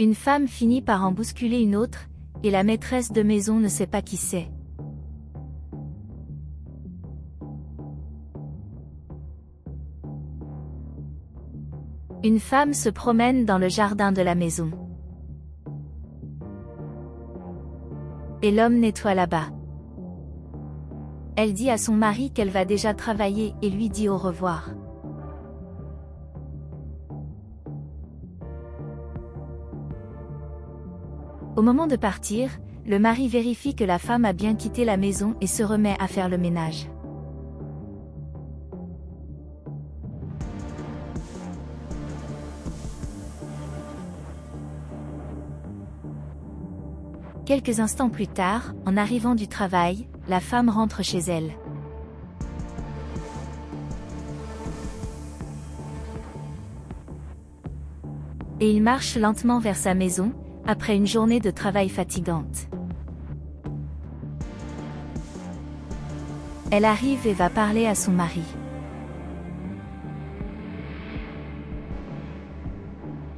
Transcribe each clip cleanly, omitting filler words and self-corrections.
Une femme finit par en bousculer une autre, et la maîtresse de maison ne sait pas qui c'est. Une femme se promène dans le jardin de la maison. Et l'homme nettoie là-bas. Elle dit à son mari qu'elle va déjà travailler et lui dit au revoir. Au moment de partir, le mari vérifie que la femme a bien quitté la maison et se remet à faire le ménage. Quelques instants plus tard, en arrivant du travail, la femme rentre chez elle. Et il marche lentement vers sa maison, après une journée de travail fatigante. Elle arrive et va parler à son mari.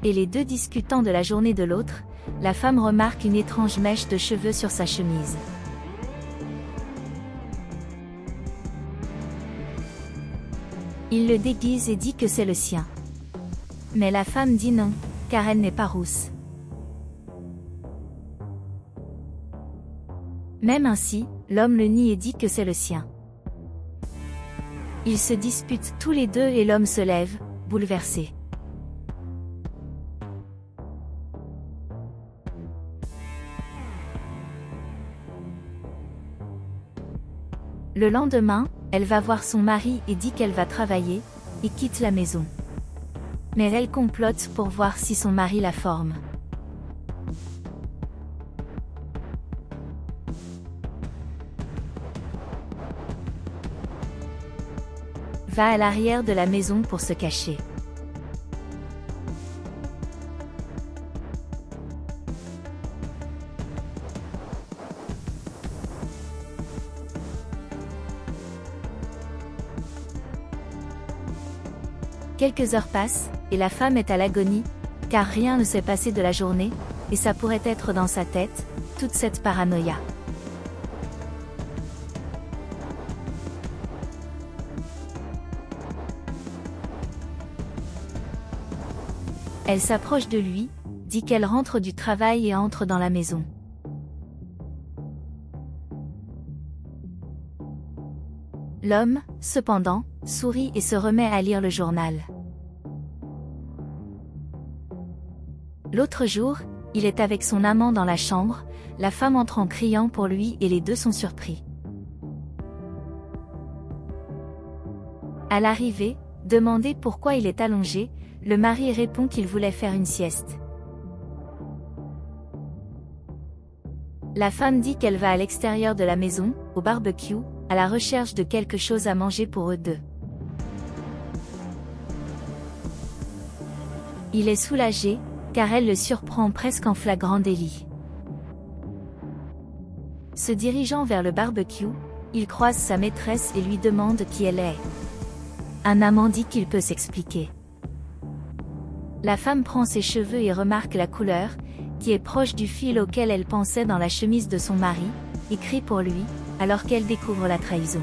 Et les deux discutant de la journée de l'autre, la femme remarque une étrange mèche de cheveux sur sa chemise. Il le déguise et dit que c'est le sien. Mais la femme dit non, car elle n'est pas rousse. Même ainsi, l'homme le nie et dit que c'est le sien. Ils se disputent tous les deux et l'homme se lève, bouleversé. Le lendemain, elle va voir son mari et dit qu'elle va travailler, et quitte la maison. Mais elle complote pour voir si son mari la forme. Va à l'arrière de la maison pour se cacher. Quelques heures passent, et la femme est à l'agonie, car rien ne s'est passé de la journée, et ça pourrait être dans sa tête, toute cette paranoïa. Elle s'approche de lui, dit qu'elle rentre du travail et entre dans la maison. L'homme, cependant, sourit et se remet à lire le journal. L'autre jour, il est avec son amant dans la chambre, la femme entre en criant pour lui et les deux sont surpris. À l'arrivée, demandé pourquoi il est allongé, le mari répond qu'il voulait faire une sieste. La femme dit qu'elle va à l'extérieur de la maison, au barbecue, à la recherche de quelque chose à manger pour eux deux. Il est soulagé, car elle le surprend presque en flagrant délit. Se dirigeant vers le barbecue, il croise sa maîtresse et lui demande qui elle est. Un amant dit qu'il peut s'expliquer. La femme prend ses cheveux et remarque la couleur, qui est proche du fil auquel elle pensait dans la chemise de son mari, et crie pour lui, alors qu'elle découvre la trahison.